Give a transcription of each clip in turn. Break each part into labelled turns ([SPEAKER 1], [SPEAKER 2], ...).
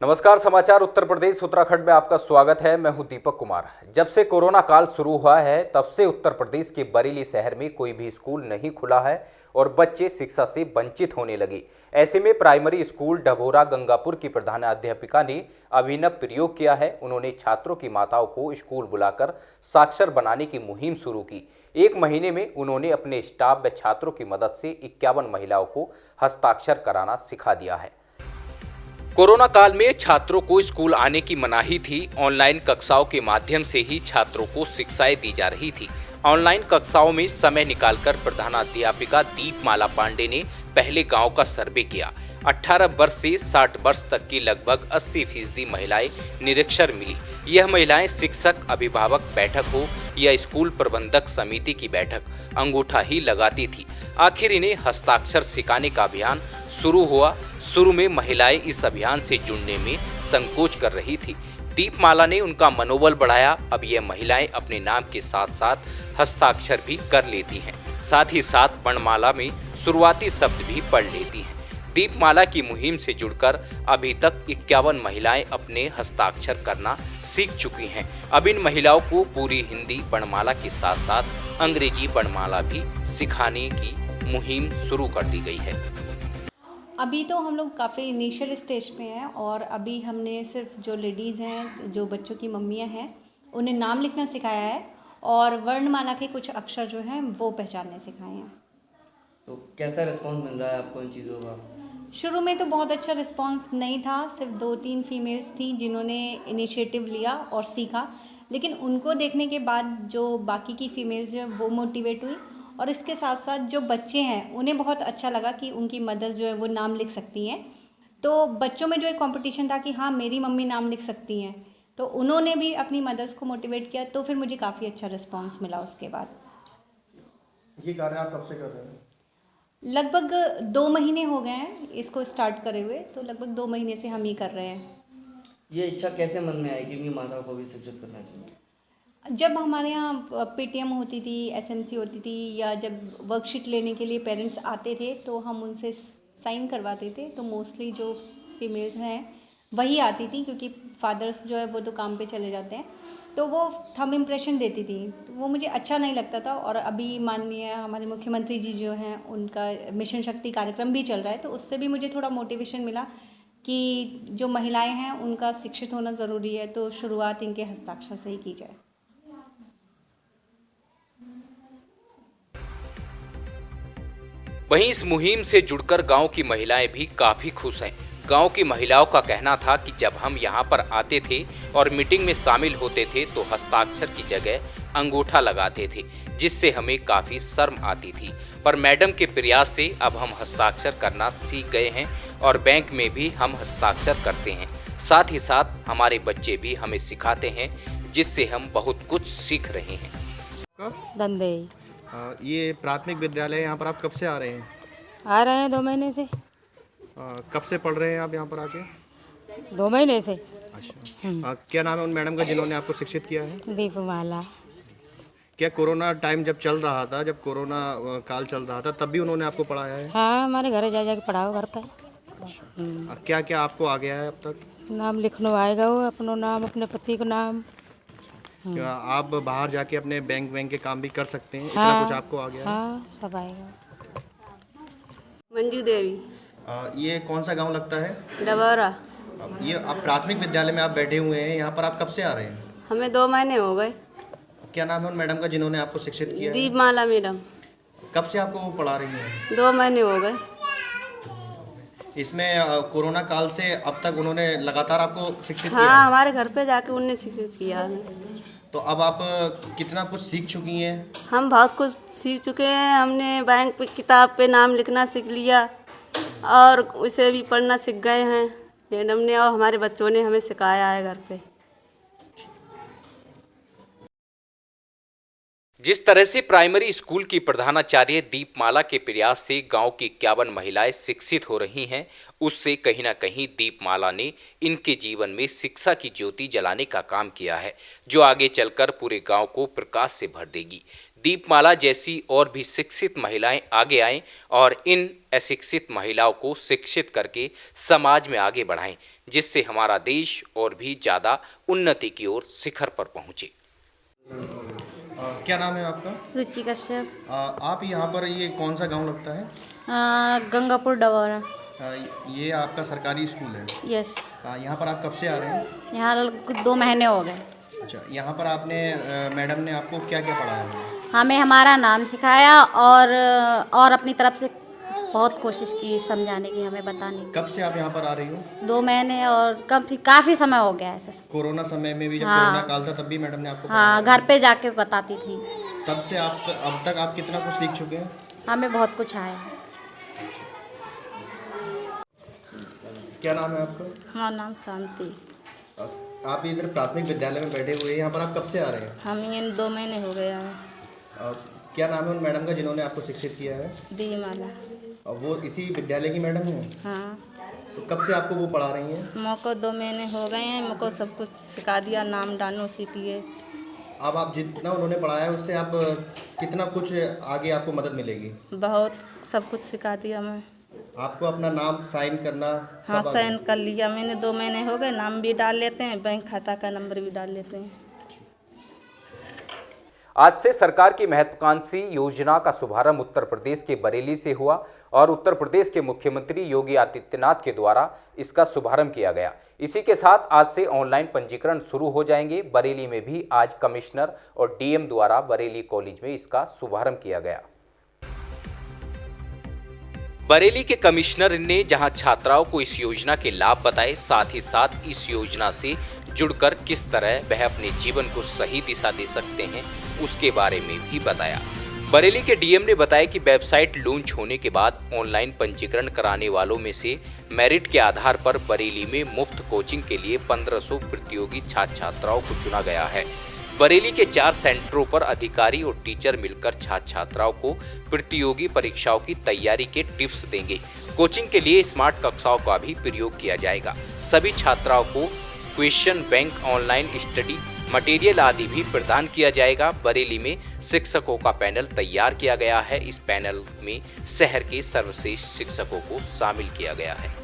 [SPEAKER 1] नमस्कार, समाचार उत्तर प्रदेश उत्तराखंड में आपका स्वागत है। मैं हूं दीपक कुमार। जब से कोरोना काल शुरू हुआ है तब से उत्तर प्रदेश के बरेली शहर में कोई भी स्कूल नहीं खुला है और बच्चे शिक्षा से वंचित होने लगे। ऐसे में प्राइमरी स्कूल डभोरा गंगापुर की प्रधानाध्यापिका ने अभिनव प्रयोग किया है। उन्होंने छात्रों की माताओं को स्कूल बुलाकर साक्षर बनाने की मुहिम शुरू की। एक महीने में उन्होंने अपने स्टाफ व छात्रों की मदद से 51 महिलाओं को हस्ताक्षर कराना सिखा दिया है। कोरोना काल में छात्रों को स्कूल आने की मनाही थी। ऑनलाइन कक्षाओं के माध्यम से ही छात्रों को शिक्षाएं दी जा रही थी। ऑनलाइन कक्षाओं में समय निकालकर प्रधानाध्यापिका दीपमाला पांडे ने पहले गांव का सर्वे किया। 18 वर्ष से 60 वर्ष तक की लगभग 80% महिलाएं निरक्षर मिली। यह महिलाएं शिक्षक अभिभावक बैठक हो या स्कूल प्रबंधक समिति की बैठक अंगूठा ही लगाती थी। आखिर इन्हें हस्ताक्षर सिखाने का अभियान शुरू हुआ। शुरू में महिलाएं इस अभियान से जुड़ने में संकोच कर रही थी। दीपमाला ने उनका मनोबल बढ़ाया। अब यह महिलाएं अपने नाम के साथ साथ हस्ताक्षर भी कर लेती हैं। साथ ही साथ वर्णमाला में शुरुआती शब्द भी पढ़ लेती हैं। दीपमाला की मुहिम से जुड़कर अभी तक 51 महिलाएं अपने हस्ताक्षर करना सीख चुकी हैं। अब इन महिलाओं को पूरी हिंदी वर्णमाला के साथ साथ अंग्रेजी वर्णमाला भी सिखाने की मुहिम शुरू कर दी गई है।
[SPEAKER 2] अभी तो हम लोग काफ़ी इनिशियल स्टेज पे हैं और अभी हमने सिर्फ जो लेडीज़ हैं, जो बच्चों की मम्मियाँ हैं, उन्हें नाम लिखना सिखाया है और वर्णमाला के कुछ अक्षर जो हैं वो पहचानने सिखाए हैं।
[SPEAKER 3] तो कैसा रिस्पांस मिल रहा है आपको इन चीज़ों का?
[SPEAKER 2] शुरू में तो बहुत अच्छा रिस्पांस नहीं था। सिर्फ 2-3 फीमेल्स थी जिन्होंने इनिशिएटिव लिया और सीखा, लेकिन उनको देखने के बाद जो बाकी की फीमेल्स हैं वो मोटिवेट हुई और इसके साथ साथ जो बच्चे हैं उन्हें बहुत अच्छा लगा कि उनकी मदर्स जो है वो नाम लिख सकती हैं। तो बच्चों में जो एक कंपटीशन था कि हाँ मेरी मम्मी नाम लिख सकती हैं, तो उन्होंने भी अपनी मदर्स को मोटिवेट किया। तो फिर मुझे काफ़ी अच्छा रिस्पांस मिला उसके बाद।
[SPEAKER 4] ये कार्य आप कब से कर रहे हैं?
[SPEAKER 2] लगभग 2 महीने हो गए हैं इसको स्टार्ट करे हुए, तो लगभग 2 महीने से हम ही कर रहे हैं।
[SPEAKER 3] ये इच्छा कैसे मन में आई कि माताओं को भी शिक्षित करना चाहिए?
[SPEAKER 2] जब हमारे यहाँ पीटीएम होती थी, एसएमसी होती थी, या जब वर्कशीट लेने के लिए पेरेंट्स आते थे तो हम उनसे साइन करवाते थे। तो मोस्टली जो फीमेल्स हैं वही आती थी, क्योंकि फादर्स जो है वो तो काम पे चले जाते हैं, तो वो थंब इम्प्रेशन देती थी। तो वो मुझे अच्छा नहीं लगता था। और अभी माननीय हमारे मुख्यमंत्री जी जो हैं उनका मिशन शक्ति कार्यक्रम भी चल रहा है, तो उससे भी मुझे थोड़ा मोटिवेशन मिला कि जो महिलाएं हैं उनका शिक्षित होना ज़रूरी है, तो शुरुआत इनके हस्ताक्षर से ही की जाए।
[SPEAKER 1] वहीं इस मुहिम से जुड़कर गांव की महिलाएं भी काफी खुश हैं। गांव की महिलाओं का कहना था कि जब हम यहां पर आते थे और मीटिंग में शामिल होते थे तो हस्ताक्षर की जगह अंगूठा लगाते थे, जिससे हमें काफी शर्म आती थी। पर मैडम के प्रयास से अब हम हस्ताक्षर करना सीख गए हैं और बैंक में भी हम हस्ताक्षर करते हैं। साथ ही साथ हमारे बच्चे भी हमें सिखाते हैं, जिससे हम बहुत कुछ सीख रहे हैं।
[SPEAKER 5] दंदेई
[SPEAKER 4] ये प्राथमिक विद्यालय, यहाँ पर आप कब से आ रहे हैं?
[SPEAKER 5] आ रहे हैं 2 महीने से।
[SPEAKER 4] कब से पढ़ रहे हैं आप यहाँ पर आके?
[SPEAKER 5] 2 महीने से।
[SPEAKER 4] अच्छा। क्या नाम है उन मैडम का जिन्होंने आपको शिक्षित किया है?
[SPEAKER 5] दीपमाला।
[SPEAKER 4] क्या कोरोना टाइम जब चल रहा था, जब कोरोना काल चल रहा था, तब भी उन्होंने आपको पढ़ाया है?
[SPEAKER 5] हाँ, हमारे घर जा जाके पढ़ाओ घर पे।
[SPEAKER 4] क्या क्या आपको आ गया है अब तक?
[SPEAKER 5] नाम लिखनो आएगा, वो अपनो नाम, अपने पति का नाम।
[SPEAKER 4] क्या आप बाहर जाके अपने बैंक के काम भी कर सकते हैं?
[SPEAKER 5] हाँ,
[SPEAKER 4] इतना कुछ आपको आ गया है?
[SPEAKER 5] हाँ, सब आएगा।
[SPEAKER 6] मंजू देवी,
[SPEAKER 4] ये कौन सा गांव लगता है?
[SPEAKER 6] डबौरा।
[SPEAKER 4] ये आप प्राथमिक विद्यालय में आप बैठे हुए हैं, यहाँ पर आप कब से आ रहे हैं?
[SPEAKER 6] हमें 2 महीने हो गए।
[SPEAKER 4] क्या नाम है उन मैडम का जिन्होंने आपको शिक्षित किया है?
[SPEAKER 6] दीपमाला मैडम।
[SPEAKER 4] कब से आपको वो पढ़ा रही हैं?
[SPEAKER 6] 2 महीने हो गए।
[SPEAKER 4] इसमें कोरोना काल से अब तक उन्होंने लगातार आपको शिक्षित किया
[SPEAKER 6] हाँ,
[SPEAKER 4] है?
[SPEAKER 6] हमारे घर पे जाके उनने शिक्षित किया हमें।
[SPEAKER 4] तो अब आप कितना कुछ सीख चुकी हैं?
[SPEAKER 6] हम बहुत कुछ सीख चुके हैं। हमने बैंक पे किताब पे नाम लिखना सीख लिया और उसे भी पढ़ना सीख गए हैं मैडम ने, और हमारे बच्चों ने हमें सिखाया है घर पे।
[SPEAKER 1] जिस तरह से प्राइमरी स्कूल की प्रधानाचार्य दीपमाला के प्रयास से गांव की 51 महिलाएं शिक्षित हो रही हैं, उससे कहीं ना कहीं दीपमाला ने इनके जीवन में शिक्षा की ज्योति जलाने का काम किया है, जो आगे चलकर पूरे गांव को प्रकाश से भर देगी। दीपमाला जैसी और भी शिक्षित महिलाएं आगे आएं और इन अशिक्षित महिलाओं को शिक्षित करके समाज में आगे बढ़ाएं, जिससे हमारा देश और भी ज़्यादा उन्नति की ओर शिखर पर पहुंचे।
[SPEAKER 4] क्या नाम है आपका?
[SPEAKER 5] रुचि कश्यप।
[SPEAKER 4] आप यहाँ पर, ये कौन सा गांव लगता है?
[SPEAKER 5] गंगापुर डबौरा।
[SPEAKER 4] ये आपका सरकारी स्कूल है?
[SPEAKER 5] यस।
[SPEAKER 4] यहाँ पर आप कब से आ रहे हैं?
[SPEAKER 5] यहाँ 2 महीने हो गए।
[SPEAKER 4] अच्छा, यहाँ पर आपने मैडम ने आपको क्या क्या पढ़ाया है?
[SPEAKER 5] हमें हमारा नाम सिखाया और अपनी तरफ से बहुत कोशिश की समझाने की, हमें बताने की।
[SPEAKER 4] कब से आप यहाँ पर आ रही हो?
[SPEAKER 5] 2 महीने और काफ़ी समय हो गया ऐसे।
[SPEAKER 4] कोरोना समय में भी, जब
[SPEAKER 5] हाँ।
[SPEAKER 4] कोरोना काल था, तब भी मैडम ने आपको
[SPEAKER 5] हाँ, घर पे जाके बताती थी।
[SPEAKER 4] तब से आप अब तक आप कितना कुछ सीख चुके हैं?
[SPEAKER 5] हमें बहुत कुछ आया।
[SPEAKER 4] क्या नाम है आपका?
[SPEAKER 7] हमारा नाम शांति।
[SPEAKER 4] आप इधर प्राथमिक विद्यालय में बैठे हुए हैं, यहाँ पर आप कब से आ रहे हैं?
[SPEAKER 7] हम ये 2 महीने हो गया है।
[SPEAKER 4] क्या नाम है उन मैडम का जिन्होंने आपको शिक्षित किया है?
[SPEAKER 7] दीमाला।
[SPEAKER 4] और वो इसी विद्यालय की मैडम है?
[SPEAKER 7] हाँ,
[SPEAKER 4] तो कब से आपको वो पढ़ा रही हैं?
[SPEAKER 7] मुझको 2 महीने हो गए हैं, मुझको सब कुछ सिखा दिया, नाम डालना सीखिए।
[SPEAKER 4] अब आप जितना उन्होंने पढ़ाया है उससे आप कितना कुछ आगे आपको मदद मिलेगी?
[SPEAKER 7] बहुत सब कुछ सिखा दिया मैं।
[SPEAKER 4] आपको अपना नाम साइन करना?
[SPEAKER 7] हाँ,
[SPEAKER 4] सब आ
[SPEAKER 7] साइन कर लिया मैंने। 2 महीने हो गए, नाम भी डाल लेते हैं, बैंक खाता का नंबर भी डाल लेते हैं।
[SPEAKER 1] आज से सरकार की महत्वाकांक्षी योजना का शुभारंभ उत्तर प्रदेश के बरेली से हुआ और उत्तर प्रदेश के मुख्यमंत्री योगी आदित्यनाथ के द्वारा इसका शुभारंभ किया गया। इसी के साथ आज से ऑनलाइन पंजीकरण शुरू हो जाएंगे। बरेली में भी आज कमिश्नर और डीएम द्वारा बरेली कॉलेज में इसका शुभारंभ किया गया। बरेली के कमिश्नर ने जहां छात्राओं को इस योजना के लाभ बताए, साथ ही साथ इस योजना से जुड़कर किस तरह वह अपने जीवन को सही दिशा दे सकते हैं उसके बारे में भी बताया। बरेली के डीएम ने बताया कि वेबसाइट लॉन्च होने के बाद ऑनलाइन पंजीकरण कराने वालों में से मेरिट के आधार पर बरेली में मुफ्त कोचिंग के लिए 1500 प्रतियोगी छात्र छात्राओं को चुना गया है। बरेली के 4 सेंटरों पर अधिकारी और टीचर मिलकर छात्र छात्राओं को प्रतियोगी परीक्षाओं की तैयारी के टिप्स देंगे। कोचिंग के लिए स्मार्ट कक्षाओं का भी प्रयोग किया जाएगा। सभी छात्राओं को question bank, online study material आदि भी प्रदान किया जाएगा। बरेली में शिक्षकों का पैनल तैयार किया गया है। इस पैनल में शहर के सर्वश्रेष्ठ शिक्षकों को शामिल किया गया है।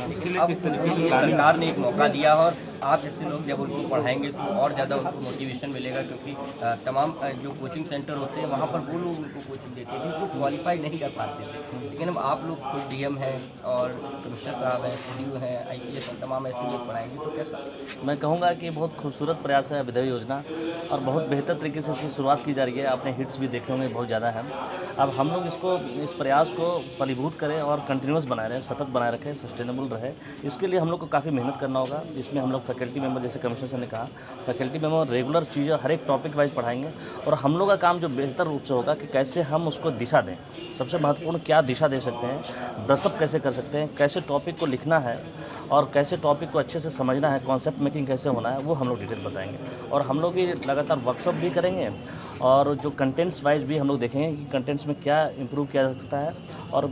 [SPEAKER 8] उसके लिए किस तरीके से सरकार ने एक मौका दिया और आप जैसे लोग जब उनको पढ़ाएंगे तो और ज़्यादा उनको मोटिवेशन मिलेगा, क्योंकि तमाम जो कोचिंग सेंटर होते हैं वहाँ पर वो लोग उनको कोचिंग देते थे जो क्वालिफाई नहीं कर पाते थे। लेकिन अब आप लोग खुद डीएम हैं और कमिश्नर साहब हैं, CDO हैं, IPS हैं, तमाम ऐसे लोग पढ़ाएंगे तो कैसा?
[SPEAKER 9] मैं कहूँगा कि बहुत खूबसूरत प्रयास है विधेयक योजना और बहुत बेहतर तरीके से इसकी शुरुआत की जा रही है। आपने हिट्स भी देखे होंगे बहुत ज़्यादा हैं। अब हम लोग इस प्रयास को फलीभूत करें और कंटिन्यूस बनाए रहें, सतत बनाए रखें, सस्टेनेबल रहे। इसके लिए हम लोग को काफ़ी मेहनत करना होगा। इसमें हम लोग फैकल्टी मेंबर, जैसे कमिश्नर सर ने कहा, फैकल्टी मेंबर रेगुलर चीज़ें हर एक टॉपिक वाइज पढ़ाएंगे और हम लोग का काम जो बेहतर रूप से होगा कि कैसे हम उसको दिशा दें। सबसे महत्वपूर्ण क्या दिशा दे सकते हैं, ब्रशअप कैसे कर सकते हैं, कैसे टॉपिक को लिखना है और कैसे टॉपिक को अच्छे से समझना है, कॉन्सेप्ट मेकिंग कैसे होना है, वो हम लोग डिटेल बताएंगे। और हम लोग भी लगातार वर्कशॉप भी करेंगे और जो कंटेंट्स वाइज भी हम लोग देखेंगे कि कंटेंट्स में क्या इंप्रूव किया जा सकता है और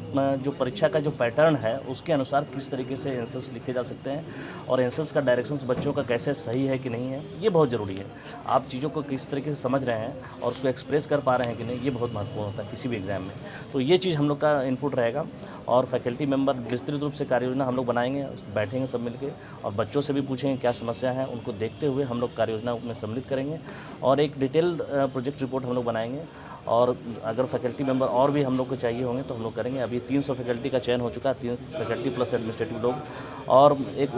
[SPEAKER 9] जो परीक्षा का जो पैटर्न है उसके अनुसार किस तरीके से आंसर्स लिखे जा सकते हैं और आंसर्स का डायरेक्शंस बच्चों का कैसे सही है कि नहीं है, ये बहुत ज़रूरी है। आप चीज़ों को किस तरीके से समझ रहे हैं और उसको एक्सप्रेस कर पा रहे हैं कि नहीं, ये बहुत महत्वपूर्ण होता है किसी भी एग्ज़ाम में। तो ये चीज़ हम लोग का इनपुट रहेगा और फैकल्टी मेंबर विस्तृत रूप से कार्य योजना हम लोग बनाएंगे, बैठेंगे सब मिलके और बच्चों से भी पूछेंगे क्या समस्या है, उनको देखते हुए हम लोग कार्य योजना में सम्मिलित करेंगे और एक डिटेल्ड प्रोजेक्ट रिपोर्ट हम लोग बनाएंगे। और अगर फैकल्टी मेंबर और भी हम लोग को चाहिए होंगे तो हम लोग करेंगे। अभी 300 फैकल्टी का चयन हो चुका है, 3 फैकल्टी प्लस एडमिनिस्ट्रेटिव लोग, और एक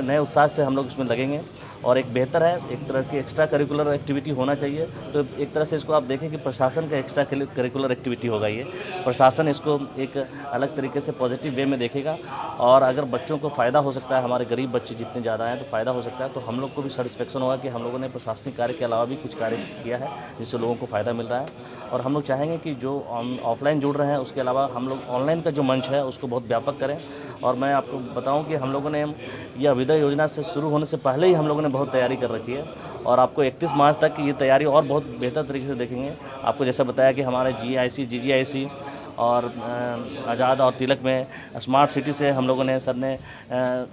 [SPEAKER 9] नए उत्साह से हम लोग इसमें लगेंगे और एक बेहतर है, एक तरह की एक्स्ट्रा करिकुलर एक्टिविटी होना चाहिए। तो एक तरह से इसको आप देखें कि प्रशासन का एक्स्ट्रा करिकुलर एक्टिविटी होगा। ये प्रशासन इसको एक अलग तरीके से पॉजिटिव वे में देखेगा और अगर बच्चों को फ़ायदा हो सकता है, हमारे गरीब बच्चे जितने ज़्यादा हैं तो फ़ायदा हो सकता है, तो हम लोग को भी सेटिस्फेक्शन होगा कि हम लोगों ने प्रशासनिक कार्य के अलावा भी कुछ कार्य किया है जिससे लोगों को फ़ायदा मिल रहा है। और हम लोग चाहेंगे कि जो ऑफलाइन जुड़ रहे हैं उसके अलावा हम लोग ऑनलाइन का जो मंच है उसको बहुत व्यापक करें। और मैं आपको बताऊं कि हम लोगों ने यह अभ्युदय योजना से शुरू होने से पहले ही हम लोगों ने बहुत तैयारी कर रखी है और आपको 31 मार्च तक ये तैयारी और बहुत बेहतर तरीके से देखेंगे। आपको जैसा बताया कि हमारे GIC, GGIC और आज़ाद और तिलक में स्मार्ट सिटी से हम लोगों ने सर ने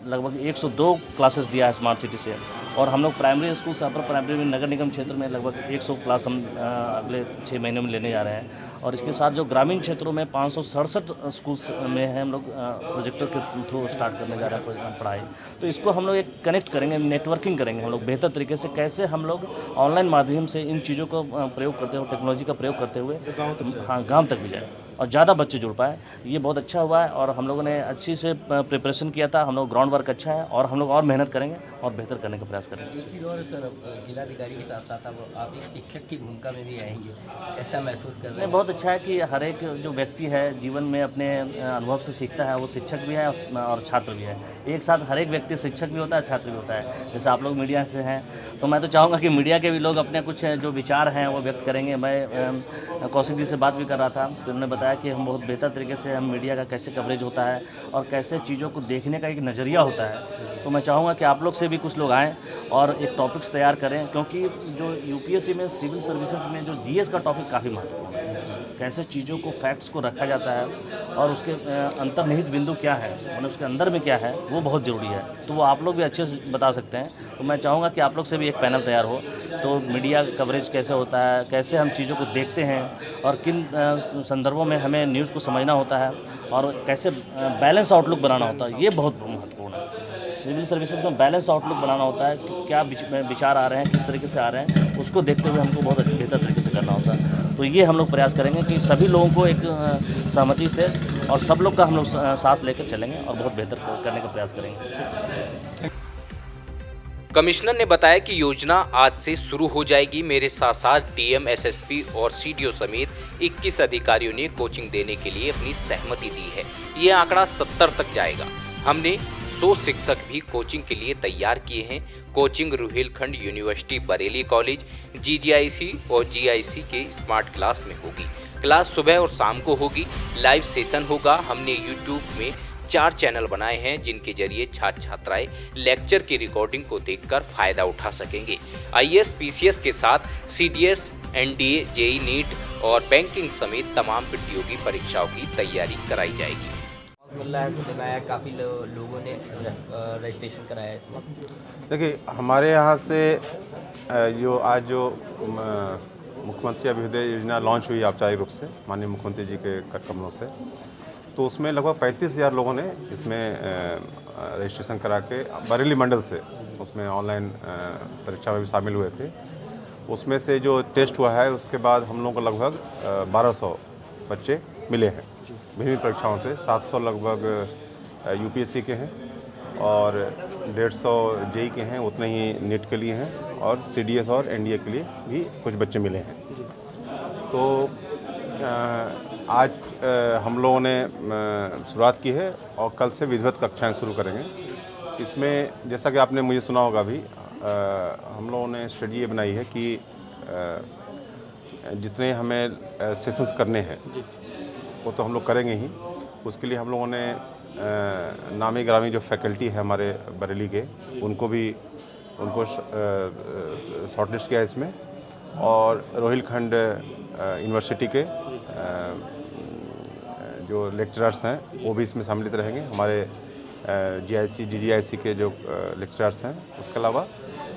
[SPEAKER 9] लगभग 102 क्लासेस दिया है स्मार्ट सिटी से। और हम लोग प्राइमरी स्कूल से अपर प्राइमरी में नगर निगम क्षेत्र में लगभग 100 क्लास हम अगले 6 महीनों में लेने जा रहे हैं। और इसके साथ जो ग्रामीण क्षेत्रों में 567 स्कूल्स में है हम लोग प्रोजेक्टर के थ्रू स्टार्ट करने जा रहे हैं पढ़ाई। तो इसको हम लोग एक कनेक्ट करेंगे, नेटवर्किंग करेंगे हम लोग बेहतर तरीके से, कैसे हम लोग ऑनलाइन माध्यम से इन चीज़ों को प्रयोग करते हुए, टेक्नोलॉजी का प्रयोग करते हुए हाँ गाँव तक भी जाए और ज़्यादा बच्चे जुड़ पाए। ये बहुत अच्छा हुआ है और हम लोगों ने अच्छी से प्रिपरेशन किया था। हम लोग ग्राउंड वर्क अच्छा है और हम लोग और मेहनत करेंगे और बेहतर करने का प्रयास करेंगे।
[SPEAKER 8] एक चीज़ और सर, जिलाधिकारी के साथ साथ अब आप एक शिक्षक की भूमिका में भी आएंगे, कैसा महसूस कर रहे हैं?
[SPEAKER 9] बहुत अच्छा है कि हर एक जो व्यक्ति है जीवन में अपने अनुभव से सीखता है, वो शिक्षक भी है और छात्र भी है। एक साथ हर एक व्यक्ति शिक्षक भी होता है, छात्र भी होता है। जैसे आप लोग मीडिया से हैं तो मैं तो चाहूँगा कि मीडिया के भी लोग अपने कुछ जो विचार हैं वो व्यक्त करेंगे। मैं कौशिक जी से बात भी कर रहा था तो उन्होंने बताया कि हम बहुत बेहतर तरीके से हम मीडिया का कैसे कवरेज होता है और कैसे चीज़ों को देखने का एक नज़रिया होता है। तो मैं चाहूँगा कि आप लोग से भी कुछ लोग आएँ और एक टॉपिक्स तैयार करें, क्योंकि जो यूपीएससी में सिविल सर्विसेज में जो जीएस का टॉपिक काफ़ी महत्वपूर्ण है। कैसे चीज़ों को, फैक्ट्स को रखा जाता है और उसके अंतर्निहित बिंदु क्या है, मतलब उसके अंदर में क्या है, वो बहुत ज़रूरी है। तो वो आप लोग भी अच्छे से बता सकते हैं। तो मैं चाहूँगा कि आप लोग से भी एक पैनल तैयार हो, तो मीडिया कवरेज कैसे होता है, कैसे हम चीज़ों को देखते हैं और किन संदर्भों में हमें न्यूज़ को समझना होता है और कैसे बैलेंस आउटलुक बनाना होता है, ये बहुत महत्वपूर्ण है। सिविल सर्विसेज में बैलेंस आउटलुक बनाना होता है कि क्या विचार आ रहे हैं, किस तरीके से आ रहे हैं, उसको देखते हुए हमको बहुत बेहतर तरीके से करना होता है। तो ये हम लोग प्रयास करेंगे कि सभी लोगों को एक सहमति से और सब लोग का हम लोग साथ लेकर चलेंगे और बहुत बेहतर करने का प्रयास करेंगे।
[SPEAKER 1] कमिश्नर ने बताया कि योजना आज से शुरू हो जाएगी। मेरे साथ साथ डीएम, एसएसपी और सीडीओ समेत 21 अधिकारियों ने कोचिंग देने के लिए अपनी सहमति दी है। ये आंकड़ा 70 तक जाएगा। हमने 100 शिक्षक भी कोचिंग के लिए तैयार किए हैं। Coaching Rohilkhand university Bareilly college, GGIC और जीआईसी के स्मार्ट क्लास में होगी। क्लास सुबह और शाम को होगी। लाइव सेशन होगा। हमने यूट्यूब में 4 चैनल बनाए हैं जिनके जरिए छात्र छात्राएं लेक्चर की रिकॉर्डिंग को देखकर फायदा उठा सकेंगे। आईएएस, पीसीएस के साथ सीडीएस, एनडीए, जेई, नीट और बैंकिंग समेत तमाम प्रतियोगी परीक्षाओं की तैयारी कराई जाएगी।
[SPEAKER 8] काफ़ी लोगों ने रजिस्ट्रेशन कराया है।
[SPEAKER 10] देखिए, हमारे यहाँ से जो आज जो मुख्यमंत्री अभ्युदय योजना लॉन्च हुई औपचारिक रूप से माननीय मुख्यमंत्री जी के कर कमलों से, तो उसमें लगभग 35,000 लोगों ने इसमें रजिस्ट्रेशन करा के बरेली मंडल से उसमें ऑनलाइन परीक्षा में भी शामिल हुए थे। उसमें से जो टेस्ट हुआ है उसके बाद हम लोगों को लगभग 1200 बच्चे मिले हैं विभिन्न परीक्षाओं से। 700 लगभग यूपीएससी के हैं और 150 जेई के हैं, उतने ही नीट के लिए हैं और सीडीएस और एनडीए के लिए भी कुछ बच्चे मिले हैं। तो आज हम लोगों ने शुरुआत की है और कल से विधिवत कक्षाएं शुरू करेंगे। इसमें जैसा कि आपने मुझे सुना होगा अभी, हम लोगों ने स्ट्रेटजी ये बनाई है कि जितने हमें सेशंस करने हैं वो तो हम लोग करेंगे ही। उसके लिए हम लोगों ने नामी ग्रामी जो फैकल्टी है हमारे बरेली के, उनको शॉर्टलिस्ट किया है इसमें, और रोहिलखंड यूनिवर्सिटी के जो लेक्चरर्स हैं वो भी इसमें सम्मिलित रहेंगे। हमारे जीआईसी, डीडीआईसी के जो लेक्चरर्स हैं, उसके अलावा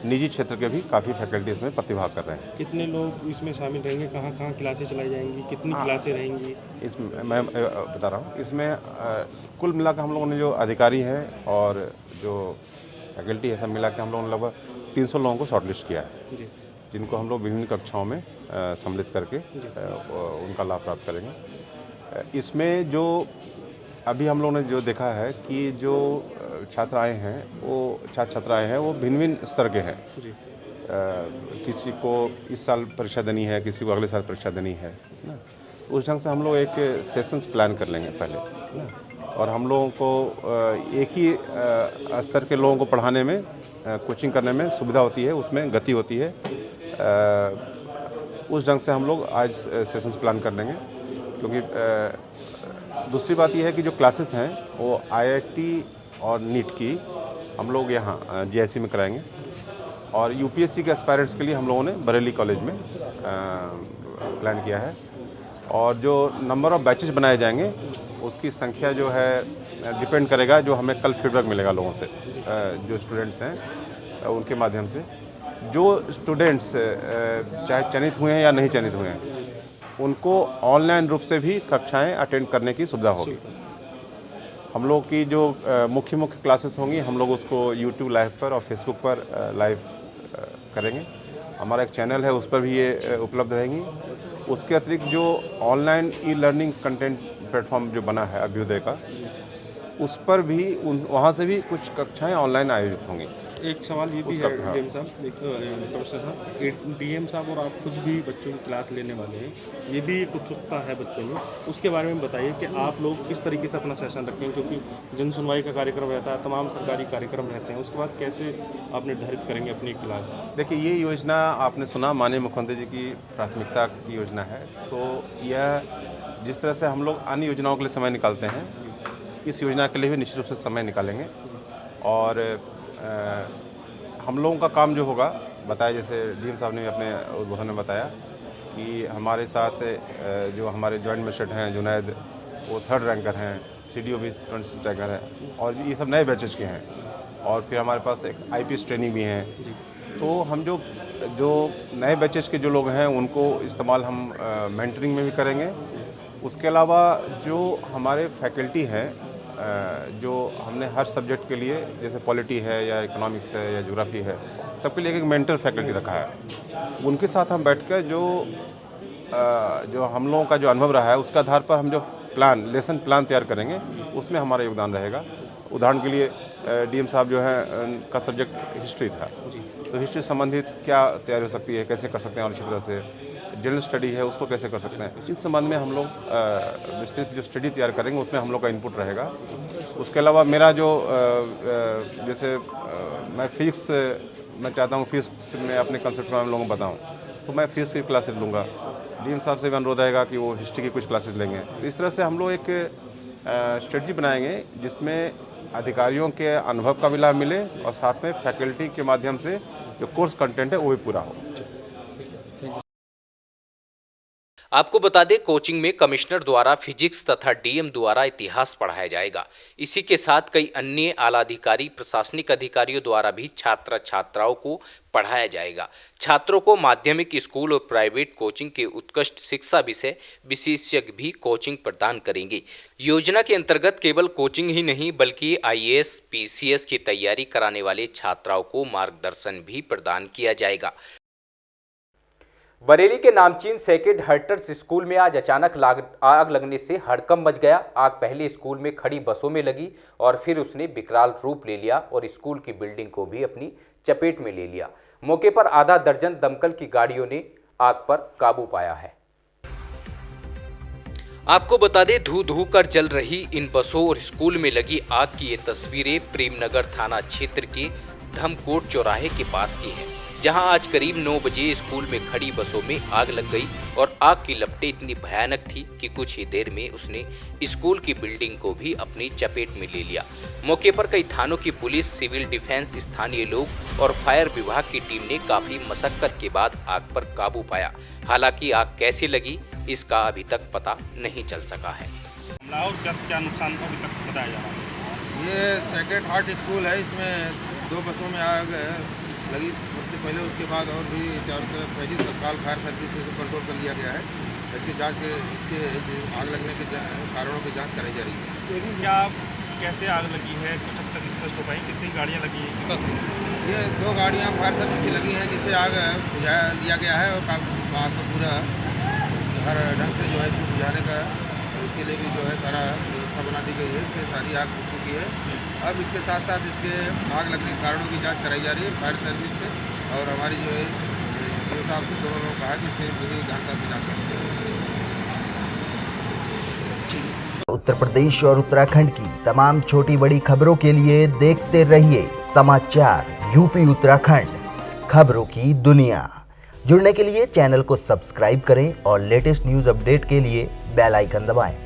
[SPEAKER 10] निजी क्षेत्र के भी काफ़ी फैकल्टी इसमें प्रतिभाग कर रहे हैं।
[SPEAKER 11] कितने लोग इसमें शामिल रहेंगे, कहाँ कहाँ क्लासें चलाई जाएंगी, कितनी क्लासें रहेंगी?
[SPEAKER 10] इसमें मैं बता रहा हूँ। इसमें कुल मिलाकर हम लोगों ने जो अधिकारी हैं और जो फैकल्टी है सब मिला के हम लोगों ने लगभग 300 लोगों को शॉर्टलिस्ट किया है, जिनको हम लोग विभिन्न कक्षाओं में सम्मिलित करके उनका लाभ प्राप्त करेंगे। इसमें जो अभी हम लोगों ने जो देखा है कि जो छात्र छात्राएँ हैं वो भिन्न भिन्न स्तर के हैं। किसी को इस साल परीक्षा देनी है, किसी को अगले साल परीक्षा देनी है ना। उस ढंग से हम लोग एक सेशंस प्लान कर लेंगे पहले ना, और हम लोगों को एक ही स्तर के लोगों को पढ़ाने में, कोचिंग करने में सुविधा होती है, उसमें गति होती है। उस ढंग से हम लोग आज सेशंस प्लान कर लेंगे। क्योंकि दूसरी बात यह है कि जो क्लासेस हैं वो आईआईटी और नीट की हम लोग यहाँ जीआईसी में कराएंगे, और यूपीएससी के एस्पायरेंट्स के लिए हम लोगों ने बरेली कॉलेज में प्लान किया है। और जो नंबर ऑफ़ बैचेस बनाए जाएंगे उसकी संख्या जो है डिपेंड करेगा, जो हमें कल फीडबैक मिलेगा लोगों से, जो स्टूडेंट्स हैं उनके माध्यम से। जो स्टूडेंट्स चाहे चयनित हुए हैं या नहीं चयनित हुए हैं, उनको ऑनलाइन रूप से भी कक्षाएं अटेंड करने की सुविधा होगी। हम लोग की जो मुख्य क्लासेस होंगी, हम लोग उसको यूट्यूब लाइव पर और फेसबुक पर लाइव करेंगे। हमारा एक चैनल है, उस पर भी ये उपलब्ध रहेंगी। उसके अतिरिक्त जो online e learning content platform जो बना है अभ्युदय का, उस पर भी वहाँ से भी कुछ कक्षाएं ऑनलाइन आयोजित होंगी।
[SPEAKER 11] एक सवाल ये भी है डीएम साहब, कमिश्नर साहब, डीएम साहब और आप खुद भी बच्चों की क्लास लेने वाले हैं, ये भी एक उत्सुकता है बच्चों में, उसके बारे में बताइए कि आप लोग किस तरीके से अपना सेशन रखें, क्योंकि जन सुनवाई का कार्यक्रम रहता है, तमाम सरकारी कार्यक्रम रहते हैं, उसके बाद कैसे आप निर्धारित करेंगे अपनी क्लास?
[SPEAKER 10] देखिए, ये योजना आपने सुना, माननीय मुख्यमंत्री जी की प्राथमिकता की योजना है। तो यह जिस तरह से हम लोग अन्य योजनाओं के लिए समय निकालते हैं, इस योजना के लिए भी निश्चित रूप से समय निकालेंगे। और हम लोगों का काम जो होगा, बताया जैसे डीएम साहब ने भी अपने उद्बोधन में बताया कि हमारे साथ जो हमारे जॉइंट मजिस्ट्रेट हैं जुनैद, वो 3rd रैंकर हैं, सीडीओ भी 26 रैंकर हैं, और ये सब नए बैचेज के हैं। और फिर हमारे पास एक आईपीएस ट्रेनिंग भी हैं। तो हम जो नए बैचेज के जो लोग हैं, उनको इस्तेमाल हम मेंटरिंग में भी करेंगे। उसके अलावा जो हमारे फैकल्टी हैं, जो हमने हर सब्जेक्ट के लिए, जैसे पॉलिटी है या इकोनॉमिक्स है या ज्योग्राफी है, सबके लिए एक मेंटर फैकल्टी रखा है। उनके साथ हम बैठकर जो हम लोगों का जो अनुभव रहा है, उसके आधार पर हम जो लेसन प्लान तैयार करेंगे, उसमें हमारा योगदान रहेगा। उदाहरण के लिए डीएम साहब जो है, उनका सब्जेक्ट हिस्ट्री था, तो हिस्ट्री संबंधित क्या तैयारी हो सकती है, कैसे कर सकते हैं, और अच्छी तरह से जनरल स्टडी है उसको कैसे कर सकते हैं, इस संबंध में हम लोग विस्तृत जो स्टडी तैयार करेंगे, उसमें हम लोग का इनपुट रहेगा। उसके अलावा मेरा जो जैसे मैं फिजिक्स मैं चाहता हूँ, फिजिक्स में अपने कंसेप्ट को हम लोगों को बताऊँ, तो मैं फिजिक्स की क्लासेस लूँगा। डीएम साहब से भी अनुरोध रहेगा कि वो हिस्ट्री की कुछ क्लासेस लेंगे। तो इस तरह से हम लोग एक स्ट्रेटजी बनाएंगे जिसमें अधिकारियों के अनुभव का भी लाभ मिले और साथ में फैकल्टी के माध्यम से जो कोर्स कंटेंट है वो भी पूरा हो।
[SPEAKER 1] आपको बता दें, कोचिंग में कमिश्नर द्वारा फिजिक्स तथा डीएम द्वारा इतिहास पढ़ाया जाएगा। इसी के साथ कई अन्य आलाधिकारी, प्रशासनिक अधिकारियों द्वारा भी छात्र छात्राओं को पढ़ाया जाएगा। छात्रों को माध्यमिक स्कूल और प्राइवेट कोचिंग के उत्कृष्ट शिक्षा विषय विशेषज्ञ भी कोचिंग प्रदान करेंगे। योजना के अंतर्गत केवल कोचिंग ही नहीं, बल्कि आईएएस, पीसीएस की तैयारी कराने वाले छात्राओं को मार्गदर्शन भी प्रदान किया जाएगा। बरेली के नामचीन सेक्रेड हार्ट्स स्कूल में आज अचानक आग लगने से हड़कंप मच गया। आग पहले स्कूल में खड़ी बसों में लगी और फिर उसने विकराल रूप ले लिया और स्कूल की बिल्डिंग को भी अपनी चपेट में ले लिया। मौके पर आधा दर्जन दमकल की गाड़ियों ने आग पर काबू पाया है। आपको बता दें, धू धू कर जल रही इन बसों और स्कूल में लगी आग की ये तस्वीरें प्रेमनगर थाना क्षेत्र के धमकोट चौराहे के पास की है, जहां आज करीब 9 बजे स्कूल में खड़ी बसों में आग लग गई और आग की लपटें इतनी भयानक थी कि कुछ ही देर में उसने स्कूल की बिल्डिंग को भी अपनी चपेट में ले लिया। मौके पर कई थानों की पुलिस, सिविल डिफेंस, स्थानीय लोग और फायर विभाग की टीम ने काफी मशक्कत के बाद आग पर काबू पाया। हालांकि आग कैसे लगी, इसका अभी तक पता नहीं चल सका है।
[SPEAKER 11] और क्या नुकसान अभी तक बताया जा रहा है?
[SPEAKER 12] ये सेक्रेड हार्ट स्कूल है, इसमें 2 बसों में आग लगी सबसे पहले, उसके बाद और भी चारों तरफ फैली। तत्काल फायर सर्विस से कंट्रोल कर लिया गया है। इसकी जांच के इसके आग लगने के कारणों की जांच कराई जा रही है।
[SPEAKER 11] क्या कैसे आग लगी है, कुछ अब तक स्पष्ट हो पाई? कितनी गाड़ियाँ लगी हैं?
[SPEAKER 12] ये 2 गाड़ियाँ फायर सर्विस से लगी हैं, जिससे आग बुझा लिया गया है और आग को पूरा हर ढंग से जो है इसको बुझाने का, उसके लिए भी जो है सारा व्यवस्था बना दी गई है। इसमें सारी आग बुझ चुकी है। अब इसके साथ साथ इसके आग लगने के कारणों की जांच कराई जा रही है फायर सर्विस से, और हमारी जो है सीओ साहब से दोनों लोगों कहा कि इसकी पूरी गहनता से जांच करेंगे।
[SPEAKER 13] उत्तर प्रदेश और उत्तराखंड की तमाम छोटी बड़ी खबरों के लिए देखते रहिए समाचार यूपी उत्तराखंड, खबरों की दुनिया। जुड़ने के लिए चैनल को सब्सक्राइब करें और लेटेस्ट न्यूज अपडेट के लिए बेल आइकन दबाएं।